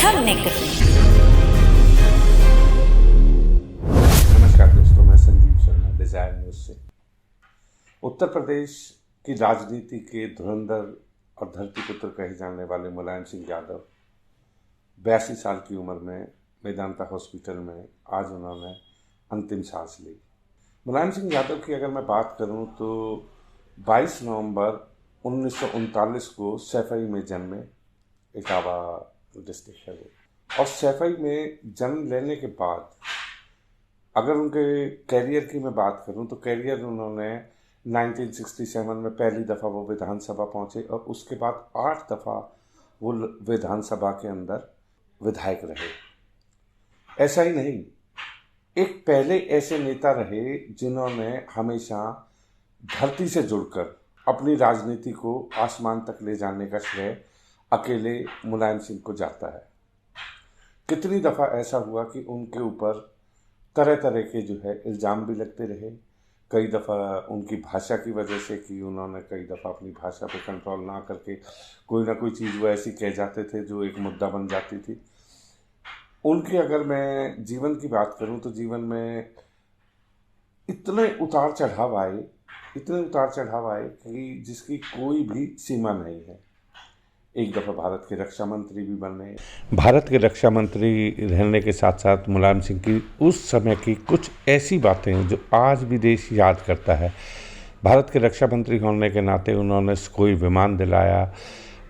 हमने कही। नमस्कार दोस्तों, मैं संजीव शर्मा डिजायर न्यूज से। उत्तर प्रदेश की राजनीति के धुरंधर और धरतीपुत्र कहे जाने वाले मुलायम सिंह यादव 82 साल की उम्र में मेदांता हॉस्पिटल में आज उन्होंने अंतिम सांस ली। मुलायम सिंह यादव की अगर मैं बात करूं तो 22 नवंबर 1939 को सैफई में जन्मे। इटावा डिस्ट्रिक्ट है वो। और सैफई में जन्म लेने के बाद अगर उनके कैरियर की मैं बात करूं तो कैरियर उन्होंने 1967 में पहली दफ़ा वो विधानसभा पहुंचे और उसके बाद 8 दफ़ा वो विधानसभा के अंदर विधायक रहे। ऐसा ही नहीं, एक पहले ऐसे नेता रहे जिन्होंने हमेशा धरती से जुड़कर अपनी राजनीति को आसमान तक ले जाने का श्रेय अकेले मुलायम सिंह को जाता है। कितनी दफ़ा ऐसा हुआ कि उनके ऊपर तरह तरह के जो है इल्ज़ाम भी लगते रहे। कई दफ़ा उनकी भाषा की वजह से कि उन्होंने कई दफ़ा अपनी भाषा पे कंट्रोल ना करके कोई ना कोई चीज़ वो ऐसी कह जाते थे जो एक मुद्दा बन जाती थी। उनके अगर मैं जीवन की बात करूं तो जीवन में इतने उतार चढ़ाव आए कि जिसकी कोई भी सीमा नहीं है। एक दफ़ा भारत के रक्षा मंत्री भी बने। भारत के रक्षा मंत्री रहने के साथ साथ मुलायम सिंह की उस समय की कुछ ऐसी बातें हैं जो आज भी देश याद करता है। भारत के रक्षा मंत्री होने के नाते उन्होंने कोई विमान दिलाया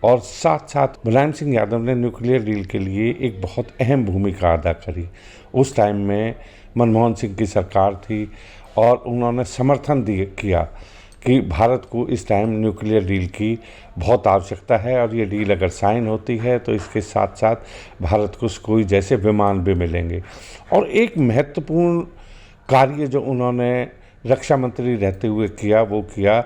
और साथ साथ मुलायम सिंह यादव ने न्यूक्लियर डील के लिए एक बहुत अहम भूमिका अदा करी। उस टाइम में मनमोहन सिंह की सरकार थी और उन्होंने समर्थन किया कि भारत को इस टाइम न्यूक्लियर डील की बहुत आवश्यकता है और ये डील अगर साइन होती है तो इसके साथ साथ भारत को कोई जैसे विमान भी मिलेंगे। और एक महत्वपूर्ण कार्य जो उन्होंने रक्षा मंत्री रहते हुए किया वो किया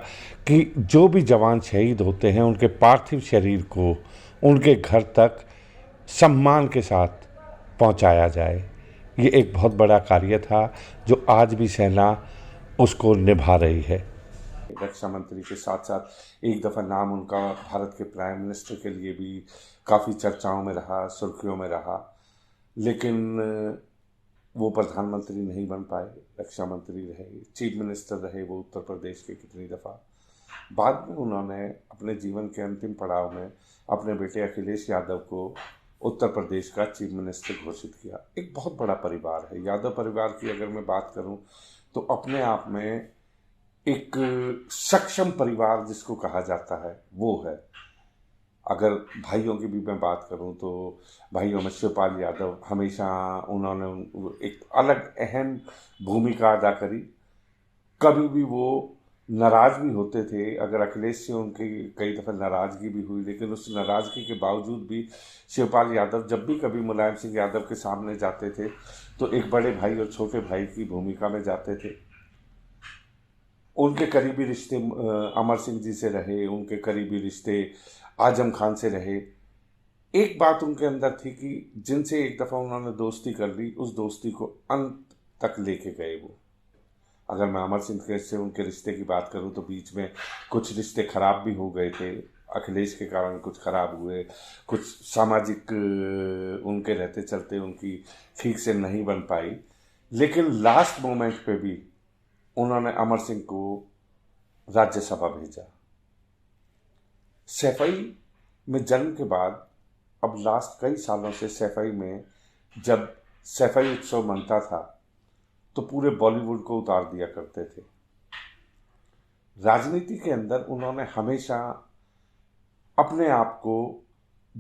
कि जो भी जवान शहीद होते हैं उनके पार्थिव शरीर को उनके घर तक सम्मान के साथ पहुंचाया जाए। ये एक बहुत बड़ा कार्य था जो आज भी सेना उसको निभा रही है। रक्षा मंत्री के साथ साथ एक दफ़ा नाम उनका भारत के प्राइम मिनिस्टर के लिए भी काफ़ी चर्चाओं में रहा, सुर्खियों में रहा, लेकिन वो प्रधानमंत्री नहीं बन पाए। रक्षा मंत्री रहे, चीफ मिनिस्टर रहे वो उत्तर प्रदेश के कितनी दफ़ा। बाद में उन्होंने अपने जीवन के अंतिम पड़ाव में अपने बेटे अखिलेश यादव को उत्तर प्रदेश का चीफ मिनिस्टर घोषित किया। एक बहुत बड़ा परिवार है यादव परिवार की। अगर मैं बात करूं तो अपने आप में एक सक्षम परिवार जिसको कहा जाता है वो है। अगर भाइयों की भी मैं बात करूं तो भाइयों में शिवपाल यादव हमेशा उन्होंने एक अलग अहम भूमिका अदा करी। कभी भी वो नाराज़ भी होते थे। अगर अखिलेश से उनकी कई दफ़ा नाराज़गी भी हुई, लेकिन उस नाराज़गी के बावजूद भी शिवपाल यादव जब भी कभी मुलायम सिंह यादव के सामने जाते थे तो एक बड़े भाई और छोटे भाई की भूमिका में जाते थे। उनके करीबी रिश्ते अमर सिंह जी से रहे, उनके करीबी रिश्ते आजम खान से रहे। एक बात उनके अंदर थी कि जिनसे एक दफ़ा उन्होंने दोस्ती कर ली उस दोस्ती को अंत तक लेके गए वो। अगर मैं अमर सिंह से उनके रिश्ते की बात करूं तो बीच में कुछ रिश्ते खराब भी हो गए थे। अखिलेश के कारण कुछ खराब हुए, कुछ सामाजिक उनके रहते चलते उनकी ठीक से नहीं बन पाई, लेकिन लास्ट मोमेंट पे भी उन्होंने अमर सिंह को राज्यसभा भेजा। सैफई में जन्म के बाद अब लास्ट कई सालों से सैफई में जब सैफई उत्सव मनता था तो पूरे बॉलीवुड को उतार दिया करते थे। राजनीति के अंदर उन्होंने हमेशा अपने आप को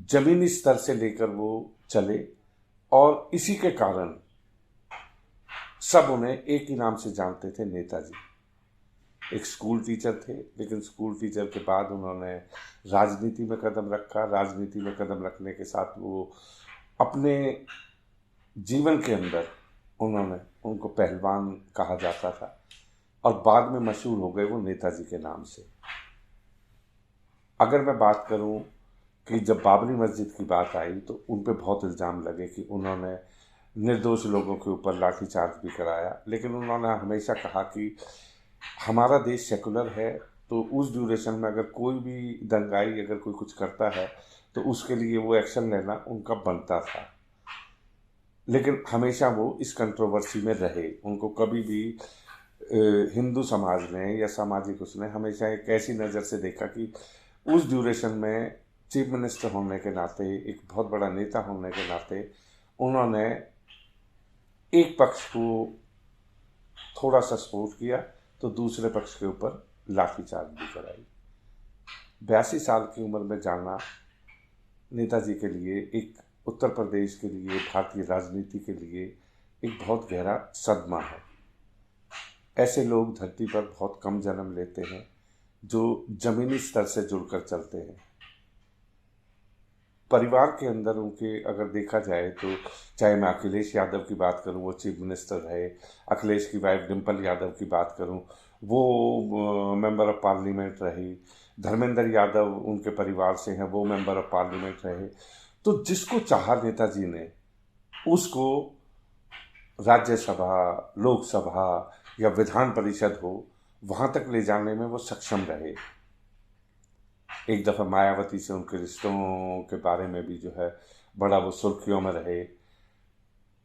जमीनी स्तर से लेकर वो चले और इसी के कारण सब उन्हें एक ही नाम से जानते थे, नेताजी। एक स्कूल टीचर थे, लेकिन स्कूल टीचर के बाद उन्होंने राजनीति में कदम रखा। राजनीति में कदम रखने के साथ वो अपने जीवन के अंदर उनको पहलवान कहा जाता था और बाद में मशहूर हो गए वो नेताजी के नाम से। अगर मैं बात करूं कि जब बाबरी मस्जिद की बात आई तो उन पे बहुत इल्ज़ाम लगे कि उन्होंने निर्दोष लोगों के ऊपर लाठीचार्ज भी कराया, लेकिन उन्होंने हमेशा कहा कि हमारा देश सेकुलर है, तो उस ड्यूरेशन में अगर कोई भी दंगाई अगर कोई कुछ करता है तो उसके लिए वो एक्शन लेना उनका बनता था। लेकिन हमेशा वो इस कंट्रोवर्सी में रहे। उनको कभी भी हिंदू समाज ने या सामाजिक उसने हमेशा एक ऐसी नज़र से देखा कि उस ड्यूरेशन में चीफ मिनिस्टर होने के नाते, एक बहुत बड़ा नेता होने के नाते, उन्होंने एक पक्ष को थोड़ा सा सपोर्ट किया तो दूसरे पक्ष के ऊपर लाठीचार्ज भी कराई। 82 साल की उम्र में जाना नेताजी के लिए, एक उत्तर प्रदेश के लिए, भारतीय राजनीति के लिए एक बहुत गहरा सदमा है। ऐसे लोग धरती पर बहुत कम जन्म लेते हैं जो जमीनी स्तर से जुड़कर चलते हैं। परिवार के अंदर उनके अगर देखा जाए तो, चाहे मैं अखिलेश यादव की बात करूं, वो चीफ मिनिस्टर रहे, अखिलेश की वाइफ डिम्पल यादव की बात करूं, वो मेंबर ऑफ पार्लियामेंट रही, धर्मेंद्र यादव उनके परिवार से हैं, वो मेंबर ऑफ पार्लियामेंट रहे। तो जिसको चाहा नेताजी ने, उसको राज्यसभा, लोकसभा या विधान परिषद हो, वहां तक ले जाने में वो सक्षम रहे। एक दफ़ा मायावती से उनके रिश्तों के बारे में भी जो है बड़ा वो सुर्खियों में रहे।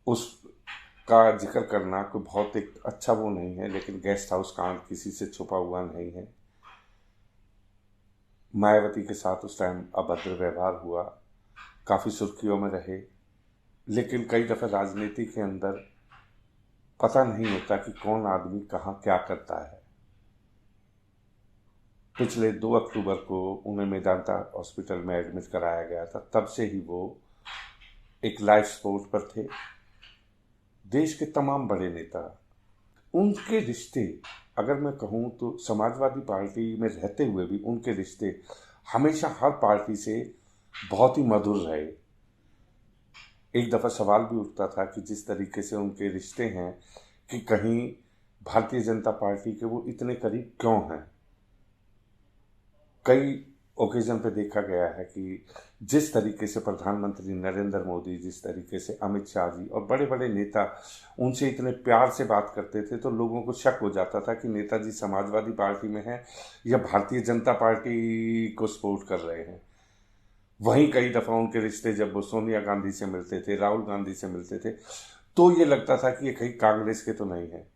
उसका जिक्र करना कोई बहुत एक अच्छा वो नहीं है, लेकिन गेस्ट हाउस कांड किसी से छुपा हुआ नहीं है। मायावती के साथ उस टाइम अभद्र व्यवहार हुआ, काफ़ी सुर्खियों में रहे। लेकिन कई दफ़े राजनीति के अंदर पता नहीं होता कि कौन आदमी कहाँ क्या करता है। पिछले 2 अक्टूबर को उन्हें मेदांता हॉस्पिटल में एडमिट कराया गया था। तब से ही वो एक लाइफ सपोर्ट पर थे। देश के तमाम बड़े नेता, उनके रिश्ते अगर मैं कहूँ तो समाजवादी पार्टी में रहते हुए भी उनके रिश्ते हमेशा हर पार्टी से बहुत ही मधुर रहे। एक दफ़ा सवाल भी उठता था कि जिस तरीके से उनके रिश्ते हैं कि कहीं भारतीय जनता पार्टी के वो इतने करीब क्यों हैं। कई ओकेजन पे देखा गया है कि जिस तरीके से प्रधानमंत्री नरेंद्र मोदी, जिस तरीके से अमित शाह जी और बड़े बड़े नेता उनसे इतने प्यार से बात करते थे, तो लोगों को शक हो जाता था कि नेताजी समाजवादी पार्टी में हैं या भारतीय जनता पार्टी को सपोर्ट कर रहे हैं। वहीं कई दफ़ा उनके रिश्ते जब वो सोनिया गांधी से मिलते थे, राहुल गांधी से मिलते थे, तो ये लगता था कि ये कहीं कांग्रेस के तो नहीं है।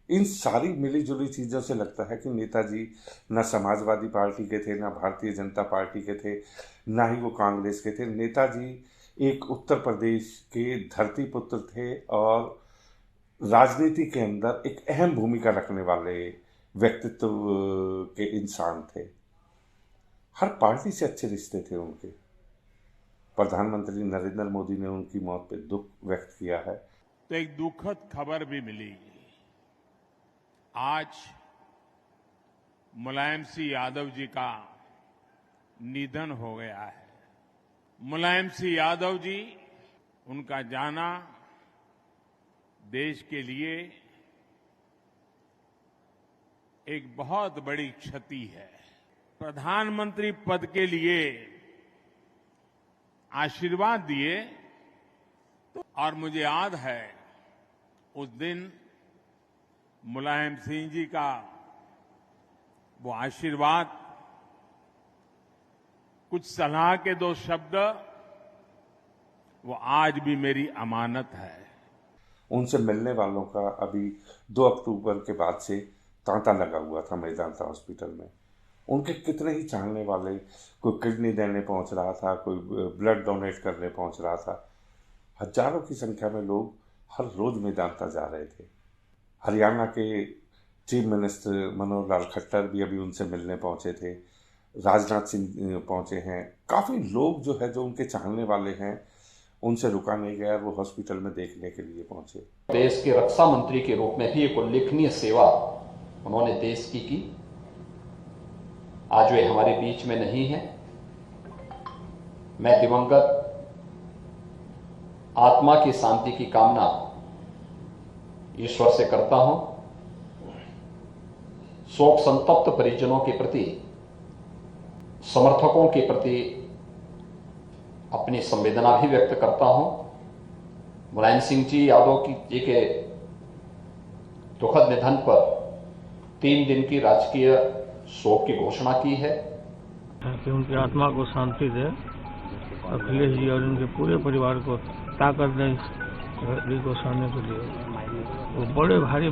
इन सारी मिली जुली चीज़ों से लगता है कि नेताजी न समाजवादी पार्टी के थे, न भारतीय जनता पार्टी के थे, न ही वो कांग्रेस के थे। नेताजी एक उत्तर प्रदेश के धरती पुत्र थे और राजनीति के अंदर एक अहम भूमिका रखने वाले व्यक्तित्व के इंसान थे। हर पार्टी से अच्छे रिश्ते थे उनके। प्रधानमंत्री नरेंद्र मोदी ने उनकी मौत पर दुख व्यक्त किया है। तो एक दुखद खबर भी मिली। आज मुलायम सिंह यादव जी का निधन हो गया है। मुलायम सिंह यादव जी, उनका जाना देश के लिए एक बहुत बड़ी क्षति है। प्रधानमंत्री पद के लिए आशीर्वाद दिए और मुझे याद है उस दिन मुलायम सिंह जी का वो आशीर्वाद, कुछ सलाह के 2 शब्द, वो आज भी मेरी अमानत है। उनसे मिलने वालों का अभी 2 अक्टूबर के बाद से तांता लगा हुआ था मेदांता हॉस्पिटल में। उनके कितने ही चाहने वाले, कोई किडनी देने पहुंच रहा था, कोई ब्लड डोनेट करने पहुंच रहा था। हजारों की संख्या में लोग हर रोज मेदांता जा रहे थे। हरियाणा के चीफ मिनिस्टर मनोहर लाल खट्टर भी अभी उनसे मिलने पहुंचे थे। राजनाथ सिंह पहुंचे हैं। काफ़ी लोग जो है, जो उनके चाहने वाले हैं, उनसे रुका नहीं गया, वो हॉस्पिटल में देखने के लिए पहुंचे। देश के रक्षा मंत्री के रूप में भी एक उल्लेखनीय सेवा उन्होंने देश की। आज वे हमारे बीच में नहीं है। मैं दिवंगत आत्मा की शांति की कामना ईश्वर से करता हूं। शोक संतप्त परिजनों के प्रति, समर्थकों के प्रति अपनी संवेदना भी व्यक्त करता हूं। मुलायम सिंह जी यादव जी के दुखद निधन पर 3 दिन की राजकीय शोक की घोषणा की है कि उनकी आत्मा को शांति दे। अखिलेश जी और उनके पूरे परिवार को ताकत दें रैली को सामने के लिए। वो बड़े भारी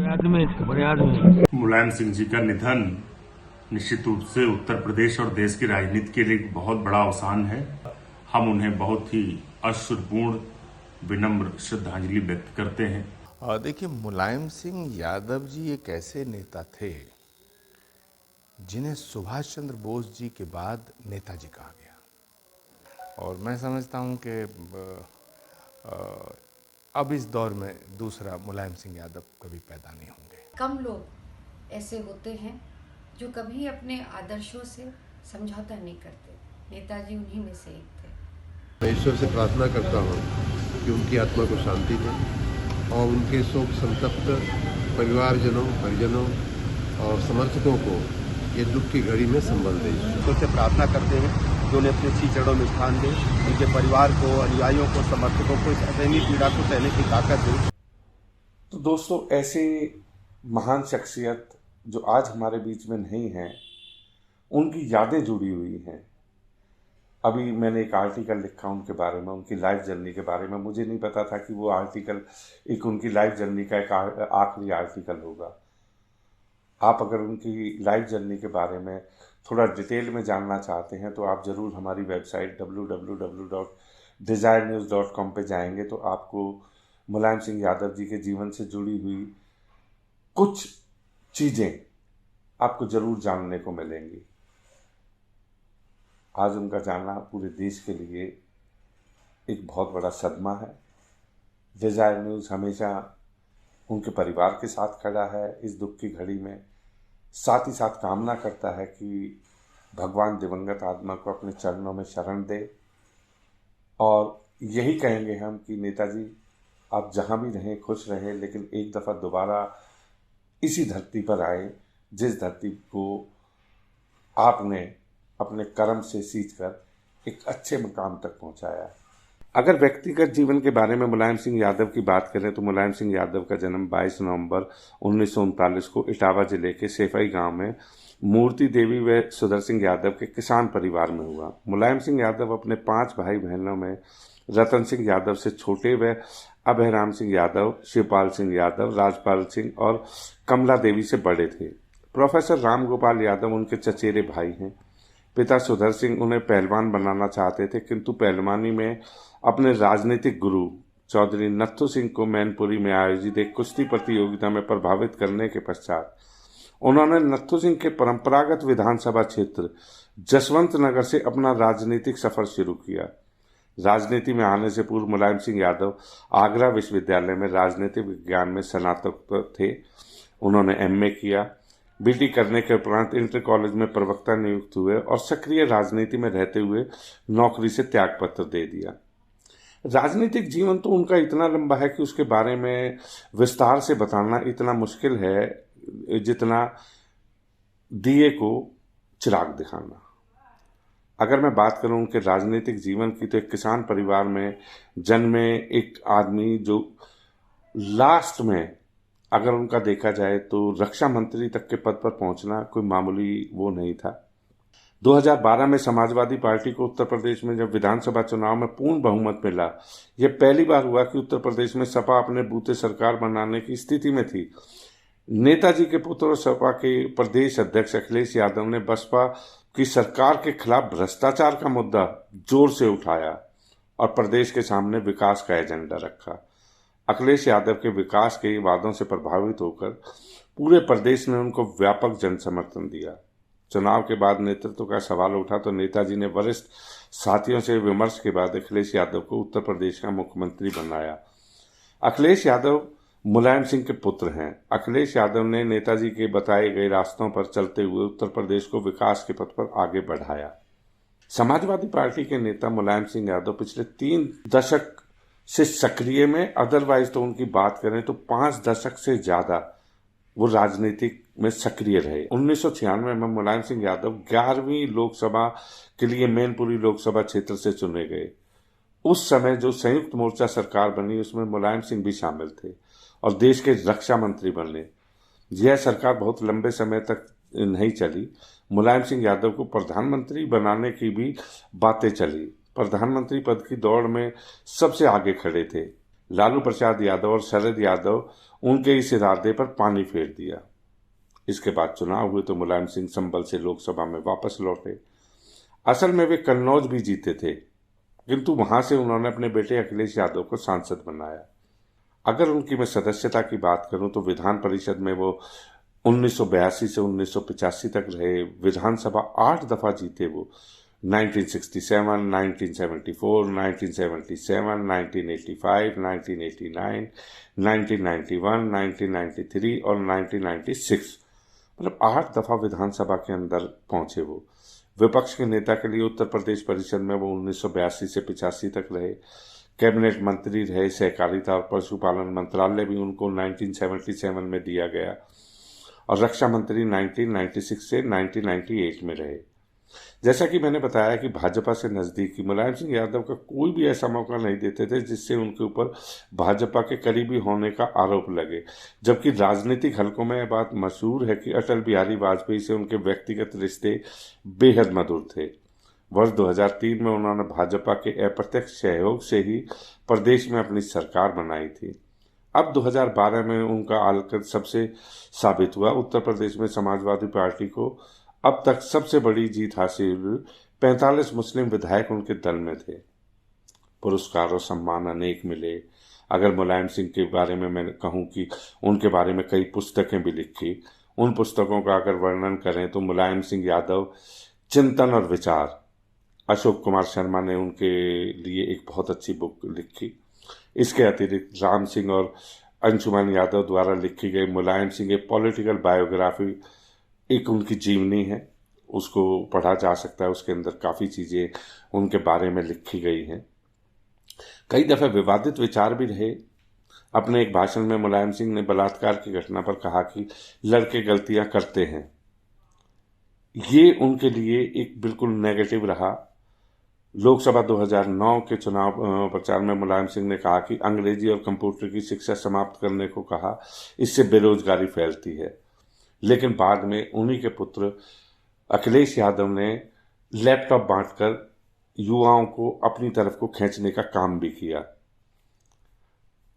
आदमी थे, बड़े आदमी। मुलायम सिंह जी का निधन निश्चित रूप से उत्तर प्रदेश और देश की राजनीति के लिए एक बहुत बड़ा अवसान है। हम उन्हें बहुत ही अश्रुपूर्ण विनम्र श्रद्धांजलि व्यक्त करते हैं। देखिए, मुलायम सिंह यादव जी एक ऐसे नेता थे जिन्हें सुभाष चंद्र बोस जी के बाद नेताजी कहा गया, और मैं समझता हूं कि अब इस दौर में दूसरा मुलायम सिंह यादव कभी पैदा नहीं होंगे। कम लोग ऐसे होते हैं जो कभी अपने आदर्शों से समझौता नहीं करते। नेताजी उन्हीं में से एक थे। मैं ईश्वर से प्रार्थना करता हूँ कि उनकी आत्मा को शांति दे और उनके शोक संतप्त परिवारजनों, परिजनों और समर्थकों को ये दुख की घड़ी में संबल दे। ईश्वर से प्रार्थना करते हैं कि उन्हें अपने सी चरणों में स्थान दे, उनके परिवार को, अनुयायियों को, समर्थकों को इस असहनीय पीड़ा को सहने की ताकत दे। तो दोस्तों, ऐसे महान शख्सियत जो आज हमारे बीच में नहीं हैं, उनकी यादें जुड़ी हुई हैं। अभी मैंने एक आर्टिकल लिखा उनके बारे में, उनकी लाइफ जर्नी के बारे में। मुझे नहीं पता था कि वो आर्टिकल एक उनकी लाइफ जर्नी का एक आखिरी आर्टिकल होगा। आप अगर उनकी लाइफ जर्नी के बारे में थोड़ा डिटेल में जानना चाहते हैं तो आप ज़रूर हमारी वेबसाइट www.desirenews.com पे जाएंगे तो आपको मुलायम सिंह यादव जी के जीवन से जुड़ी हुई कुछ चीज़ें आपको ज़रूर जानने को मिलेंगी। आज उनका जाना पूरे देश के लिए एक बहुत बड़ा सदमा है। डिजायर न्यूज़ हमेशा उनके परिवार के साथ खड़ा है इस दुख की घड़ी में। साथ ही साथ कामना करता है कि भगवान दिवंगत आत्मा को अपने चरणों में शरण दे, और यही कहेंगे हम कि नेताजी आप जहाँ भी रहें खुश रहें, लेकिन एक दफ़ा दोबारा इसी धरती पर आए जिस धरती को आपने अपने कर्म से सींचकर एक अच्छे मकाम तक पहुंचाया। अगर व्यक्तिगत जीवन के बारे में मुलायम सिंह यादव की बात करें तो मुलायम सिंह यादव का जन्म 22 नवंबर 1939 को इटावा जिले के सेफई गांव में मूर्ति देवी व सुधर सिंह यादव के किसान परिवार में हुआ। मुलायम सिंह यादव अपने 5 भाई बहनों में रतन सिंह यादव से छोटे व अभयराम सिंह यादव, शिवपाल सिंह यादव, राजपाल सिंह और कमला देवी से बड़े थे। प्रोफेसर राम गोपाल यादव उनके चचेरे भाई हैं। पिता सुधर सिंह उन्हें पहलवान बनाना चाहते थे, किंतु पहलवानी में अपने राजनीतिक गुरु चौधरी नत्थू सिंह को मैनपुरी में आयोजित एक कुश्ती प्रतियोगिता में प्रभावित करने के पश्चात उन्होंने नत्थू सिंह के परंपरागत विधानसभा क्षेत्र जसवंत नगर से अपना राजनीतिक सफर शुरू किया। राजनीति में आने से पूर्व मुलायम सिंह यादव आगरा विश्वविद्यालय में राजनीतिक विज्ञान में स्नातक थे। उन्होंने एमए किया। बीटी करने के उपरांत इंटर कॉलेज में प्रवक्ता नियुक्त हुए और सक्रिय राजनीति में रहते हुए नौकरी से त्यागपत्र दे दिया। राजनीतिक जीवन तो उनका इतना लंबा है कि उसके बारे में विस्तार से बताना इतना मुश्किल है जितना दिए को चिराग दिखाना। अगर मैं बात करूं उनके राजनीतिक जीवन की तो एक किसान परिवार में जन्मे एक आदमी जो लास्ट में अगर उनका देखा जाए तो रक्षा मंत्री तक के पद पर पहुंचना कोई मामूली वो नहीं था। 2012 में समाजवादी पार्टी को उत्तर प्रदेश में जब विधानसभा चुनाव में पूर्ण बहुमत मिला, यह पहली बार हुआ कि उत्तर प्रदेश में सपा अपने बूते सरकार बनाने की स्थिति में थी। नेताजी के पुत्र और सपा के प्रदेश अध्यक्ष अखिलेश यादव ने बसपा की सरकार के खिलाफ भ्रष्टाचार का मुद्दा जोर से उठाया और प्रदेश के सामने विकास का एजेंडा रखा। अखिलेश यादव के विकास के वादों से प्रभावित होकर पूरे प्रदेश ने उनको व्यापक जन समर्थन दिया। चुनाव के बाद नेतृत्व का सवाल उठा तो नेताजी ने वरिष्ठ साथियों से विमर्श के बाद अखिलेश यादव को उत्तर प्रदेश का मुख्यमंत्री बनाया। अखिलेश यादव मुलायम सिंह के पुत्र हैं। अखिलेश यादव ने नेताजी के बताए गए रास्तों पर चलते हुए उत्तर प्रदेश को विकास के पथ पर आगे बढ़ाया। समाजवादी पार्टी के नेता मुलायम सिंह यादव पिछले 3 दशक से सक्रिय में, अदरवाइज तो उनकी बात करें तो 5 दशक से ज्यादा वो राजनीतिक में सक्रिय रहे। 1996 में मुलायम सिंह यादव 11वीं लोकसभा के लिए मैनपुरी लोकसभा क्षेत्र से चुने गए। उस समय जो संयुक्त मोर्चा सरकार बनी उसमें मुलायम सिंह भी शामिल थे और देश के रक्षा मंत्री बने। यह सरकार बहुत लंबे समय तक नहीं चली, मुलायम सिंह यादव को प्रधानमंत्री बनाने की भी बातें चली। प्रधानमंत्री पद की दौड़ में सबसे आगे खड़े थे लालू प्रसाद यादव और शरद यादव। उनके इस इरादे पर पानी फेर दिया। इसके बाद चुनाव हुए तो मुलायम सिंह संभल से लोकसभा में वापस लौटे। असल में वे कन्नौज भी जीते थे, किंतु वहां से उन्होंने अपने बेटे अखिलेश यादव को सांसद बनाया। अगर उनकी मैं सदस्यता की बात करूं तो विधान परिषद में वो 1982 से 1985 तक रहे। विधानसभा 8 दफा जीते वो, 1967, 1974, 1977, 1985, 1989, 1991, 1993 और 1996, मतलब 8 दफा विधानसभा के अंदर पहुंचे वो। विपक्ष के नेता के लिए उत्तर प्रदेश परिषद में वो 1982 से 85 तक रहे। कैबिनेट मंत्री रहे। सहकारिता और पशुपालन मंत्रालय भी उनको 1977 में दिया गया और रक्षा मंत्री 1996 से 1998 में रहे। जैसा कि मैंने बताया कि भाजपा से नजदीकी मुलायम सिंह यादव का कोई भी ऐसा मौका नहीं देते थे जिससे उनके ऊपर भाजपा के करीबी होने का आरोप लगे, जबकि राजनीतिक हलकों में यह बात मशहूर है कि अटल बिहारी वाजपेयी से उनके व्यक्तिगत रिश्ते बेहद मधुर थे। वर्ष 2003 में उन्होंने भाजपा के अप्रत्यक्ष सहयोग से ही प्रदेश में अपनी सरकार बनाई थी। अब 2012 में उनका आलकद सबसे साबित हुआ। उत्तर प्रदेश में समाजवादी पार्टी को अब तक सबसे बड़ी जीत हासिल 45 मुस्लिम विधायक उनके दल में थे। पुरस्कार और सम्मान अनेक मिले। अगर मुलायम सिंह के बारे में मैं कहूं कि उनके बारे में कई पुस्तकें भी लिखी। उन पुस्तकों का अगर वर्णन करें तो मुलायम सिंह यादव चिंतन और विचार, अशोक कुमार शर्मा ने उनके लिए एक बहुत अच्छी बुक लिखी। इसके अतिरिक्त राम सिंह और अंशुमन यादव द्वारा लिखी गई मुलायम सिंह ए पॉलिटिकल बायोग्राफी एक उनकी जीवनी है, उसको पढ़ा जा सकता है। उसके अंदर काफ़ी चीज़ें उनके बारे में लिखी गई हैं। कई दफ़े विवादित विचार भी रहे। अपने एक भाषण में मुलायम सिंह ने बलात्कार की घटना पर कहा कि लड़के गलतियां करते हैं। ये उनके लिए एक बिल्कुल नेगेटिव रहा। लोकसभा 2009 के चुनाव प्रचार में मुलायम सिंह ने कहा कि अंग्रेजी और कंप्यूटर की शिक्षा समाप्त करने को कहा, इससे बेरोजगारी फैलती है। लेकिन बाद में उन्हीं के पुत्र अखिलेश यादव ने लैपटॉप बांटकर युवाओं को अपनी तरफ को खींचने का काम भी किया।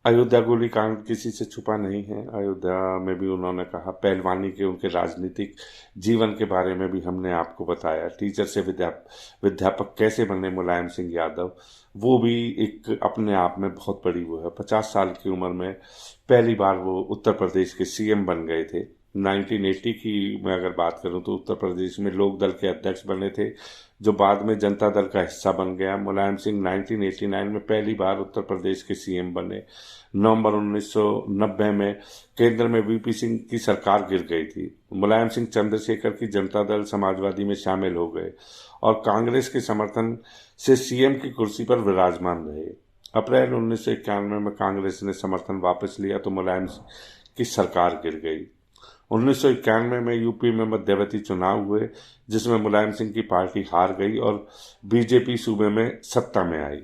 अयोध्या गोलीकांड किसी से छुपा नहीं है। अयोध्या में भी उन्होंने कहा। पहलवानी के उनके राजनीतिक जीवन के बारे में भी हमने आपको बताया। टीचर से विद्यापक कैसे बने मुलायम सिंह यादव, वो भी एक अपने आप में बहुत बड़ी वो है। 50 साल की उम्र में पहली बार वो उत्तर प्रदेश के सीएम बन गए थे। 1980 की मैं अगर बात करूं तो उत्तर प्रदेश में लोक दल के अध्यक्ष बने थे, जो बाद में जनता दल का हिस्सा बन गया। मुलायम सिंह 1989 में पहली बार उत्तर प्रदेश के सीएम बने। नवंबर 1990 में केंद्र में वीपी सिंह की सरकार गिर गई थी। मुलायम सिंह चंद्रशेखर की जनता दल समाजवादी में शामिल हो गए और कांग्रेस के समर्थन से सीएम की कुर्सी पर विराजमान रहे। अप्रैल 1991 में कांग्रेस ने समर्थन वापस लिया तो मुलायम सिंह की सरकार गिर गई। 1991 में यूपी में मध्यवर्ती चुनाव हुए, जिसमें मुलायम सिंह की पार्टी हार गई और बीजेपी सूबे में सत्ता में आई।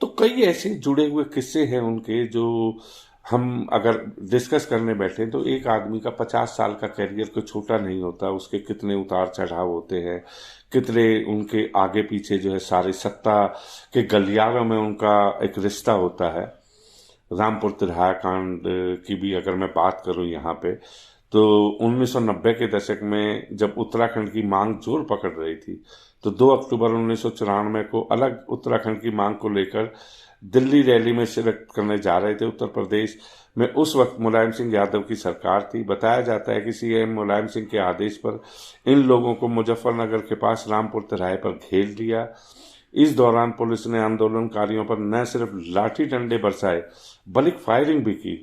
तो कई ऐसे जुड़े हुए किस्से हैं उनके, जो हम अगर डिस्कस करने बैठे तो एक आदमी का 50 साल का कैरियर कोई छोटा नहीं होता। उसके कितने उतार चढ़ाव होते हैं, कितने उनके आगे पीछे जो है सारे सत्ता के गलियारों में उनका एक रिश्ता होता है। रामपुर तिरहा कांड की भी अगर मैं बात करूं यहाँ पे, तो 1990 के दशक में जब उत्तराखंड की मांग जोर पकड़ रही थी तो 2 अक्टूबर 1994 को अलग उत्तराखंड की मांग को लेकर दिल्ली रैली में शिरकत करने जा रहे थे। उत्तर प्रदेश में उस वक्त मुलायम सिंह यादव की सरकार थी। बताया जाता है कि सीएम मुलायम सिंह के आदेश पर इन लोगों को मुजफ्फरनगर के पास रामपुर तिराहे पर घेर लिया। इस दौरान पुलिस ने आंदोलनकारियों पर न सिर्फ लाठी डंडे बरसाए बल्कि फायरिंग भी की।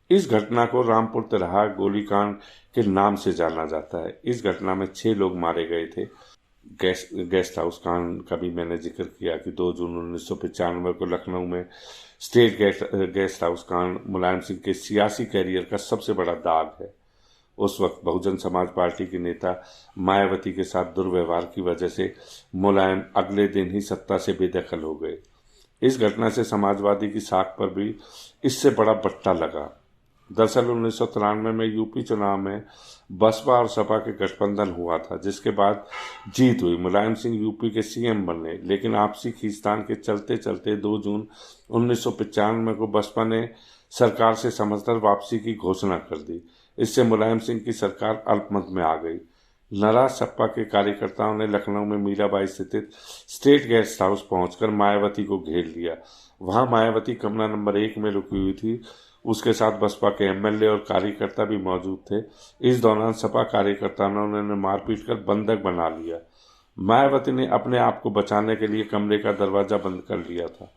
इस घटना को रामपुर तिराहा गोलीकांड के नाम से जाना जाता है। इस घटना में 6 लोग मारे गए थे। गेस्ट हाउस कांड का भी मैंने जिक्र किया कि 2 जून 1995 को लखनऊ में स्टेट गेस्ट हाउस कांड मुलायम सिंह के सियासी कैरियर का सबसे बड़ा दाग है। उस वक्त बहुजन समाज पार्टी के नेता मायावती के साथ दुर्व्यवहार की वजह से मुलायम अगले दिन ही सत्ता से बेदखल हो गए। इस घटना से समाजवादी की साख पर भी इससे बड़ा बट्टा लगा। दरअसल 1993 में यूपी चुनाव में बसपा और सपा के गठबंधन हुआ था, जिसके बाद जीत हुई। मुलायम सिंह यूपी के सीएम बने, लेकिन आपसी खींचतान के चलते चलते 2 जून 1995 को बसपा ने सरकार से समझदार वापसी की घोषणा कर दी। इससे मुलायम सिंह की सरकार अल्पमत में आ गई। नाराज सपा के कार्यकर्ताओं ने लखनऊ में मीराबाई स्थित स्टेट गेस्ट हाउस पहुंचकर मायावती को घेर लिया। वहां मायावती कमरा नंबर 1 में रुकी हुई थी। उसके साथ बसपा के एमएलए और कार्यकर्ता भी मौजूद थे। इस दौरान सपा कार्यकर्ताओं ने उन्हें मारपीट कर बंधक बना लिया। मायावती ने अपने आप को बचाने के लिए कमरे का दरवाजा बंद कर लिया था,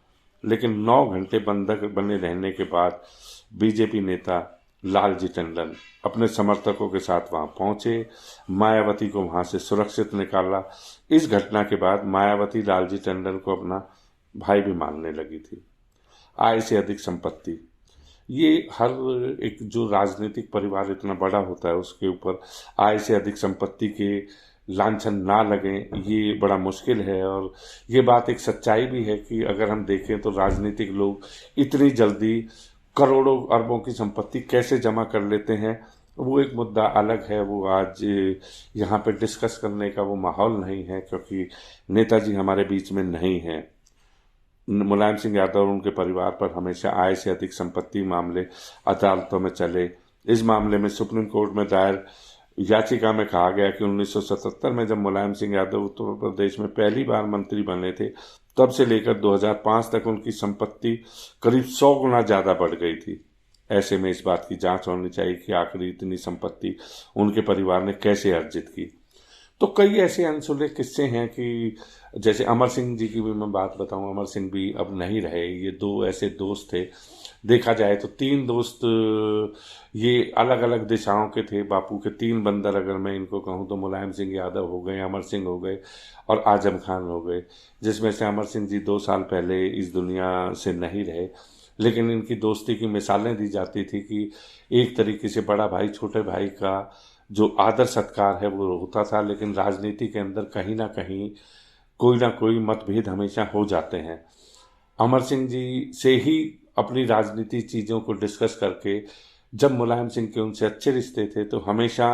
लेकिन 9 घंटे बंधक बने रहने के बाद बीजेपी नेता लालजी टंडन अपने समर्थकों के साथ वहां पहुंचे, मायावती को वहां से सुरक्षित निकाला। इस घटना के बाद मायावती लालजी टंडन को अपना भाई भी मानने लगी थी। आय से अधिक संपत्ति, ये हर एक जो राजनीतिक परिवार इतना बड़ा होता है उसके ऊपर आय से अधिक संपत्ति के लांछन ना लगें, ये बड़ा मुश्किल है। और ये बात एक सच्चाई भी है कि अगर हम देखें तो राजनीतिक लोग इतनी जल्दी करोड़ों अरबों की संपत्ति कैसे जमा कर लेते हैं, वो एक मुद्दा अलग है। वो आज यहाँ पे डिस्कस करने का वो माहौल नहीं है, क्योंकि नेताजी हमारे बीच में नहीं हैं। मुलायम सिंह यादव और उनके परिवार पर हमेशा आय से अधिक संपत्ति मामले अदालतों में चले। इस मामले में सुप्रीम कोर्ट में दायर याचिका में कहा गया कि 1977 में जब मुलायम सिंह यादव उत्तर प्रदेश में पहली बार मंत्री बने थे, तब से लेकर 2005 तक उनकी संपत्ति करीब 100 गुना ज़्यादा बढ़ गई थी। ऐसे में इस बात की जांच होनी चाहिए कि आखिर इतनी संपत्ति उनके परिवार ने कैसे अर्जित की। तो कई ऐसे अनसुले किस्से हैं कि जैसे अमर सिंह जी की भी मैं बात बताऊं, अमर सिंह भी अब नहीं रहे। ये 2 ऐसे दोस्त थे, देखा जाए तो 3 दोस्त ये अलग अलग दिशाओं के थे। बापू के 3 बंदर अगर मैं इनको कहूं तो मुलायम सिंह यादव हो गए, अमर सिंह हो गए और आजम खान हो गए, जिसमें से अमर सिंह जी 2 साल पहले इस दुनिया से नहीं रहे। लेकिन इनकी दोस्ती की मिसालें दी जाती थी कि एक तरीके से बड़ा भाई छोटे भाई का जो आदर सत्कार है वो होता था, लेकिन राजनीति के अंदर कहीं ना कहीं कोई ना कोई मतभेद हमेशा हो जाते हैं। अमर सिंह जी से ही अपनी राजनीति चीज़ों को डिस्कस करके, जब मुलायम सिंह के उनसे अच्छे रिश्ते थे तो हमेशा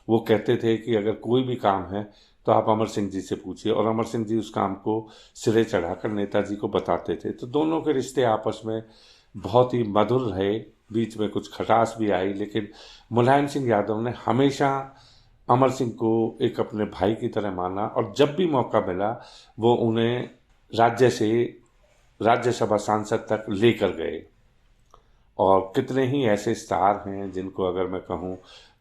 वो कहते थे कि अगर कोई भी काम है तो आप अमर सिंह जी से पूछिए, और अमर सिंह जी उस काम को सिरे चढ़ाकर नेताजी को बताते थे। तो दोनों के रिश्ते आपस में बहुत ही मधुर रहे, बीच में कुछ खटास भी आई, लेकिन मुलायम सिंह यादव ने हमेशा अमर सिंह को एक अपने भाई की तरह माना, और जब भी मौका मिला वो उन्हें राज्य से राज्यसभा सांसद तक लेकर गए। और कितने ही ऐसे स्टार हैं जिनको अगर मैं कहूं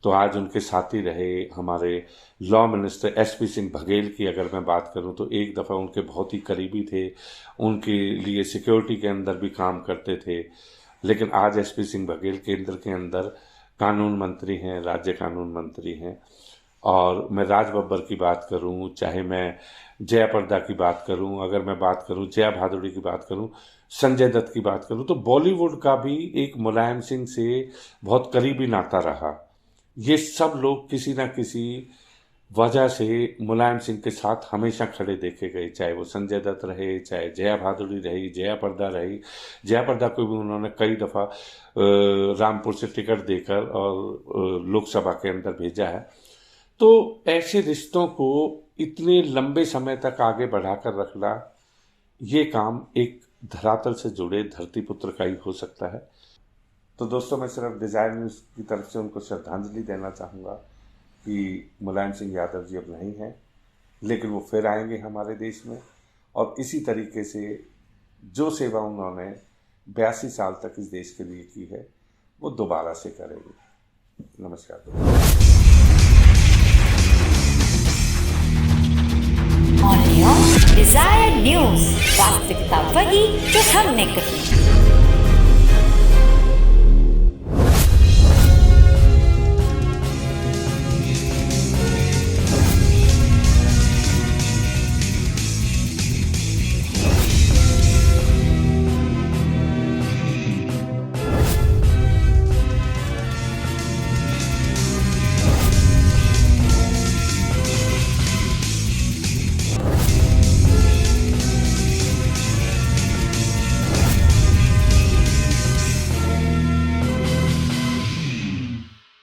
तो आज उनके साथी रहे। हमारे law minister SP Singh Baghel की अगर मैं बात करूं तो एक दफ़ा उनके बहुत ही करीबी थे, उनके लिए सिक्योरिटी के अंदर भी काम करते थे। लेकिन आज एसपी सिंह बघेल केंद्र के अंदर कानून मंत्री हैं, राज्य कानून मंत्री हैं। और मैं राज बब्बर की बात करूं, चाहे मैं जया प्रदा की बात करूं, अगर मैं बात करूं जया भादुड़ी की बात करूं, संजय दत्त की बात करूं, तो बॉलीवुड का भी एक मुलायम सिंह से बहुत करीबी नाता रहा। ये सब लोग किसी ना किसी वजह से मुलायम सिंह के साथ हमेशा खड़े देखे गए, चाहे वो संजय दत्त रहे, चाहे जया भादुड़ी रही, जया प्रदा रही। जया प्रदा को भी उन्होंने कई दफ़ा रामपुर से टिकट देकर और लोकसभा के अंदर भेजा है। तो ऐसे रिश्तों को इतने लंबे समय तक आगे बढ़ाकर रखना, ये काम एक धरातल से जुड़े धरती पुत्र का ही हो सकता है। तो दोस्तों, मैं सिर्फ डिज़ायर न्यूज़ की तरफ से उनको श्रद्धांजलि देना चाहूँगा कि मुलायम सिंह यादव जी अब नहीं हैं, लेकिन वो फिर आएंगे हमारे देश में, और इसी तरीके से जो सेवा उन्होंने 82 साल तक इस देश के लिए की है वो दोबारा से करेंगे। नमस्कार। डिज़ायर न्यूज़, वास्तविकता वही जो हमने कही।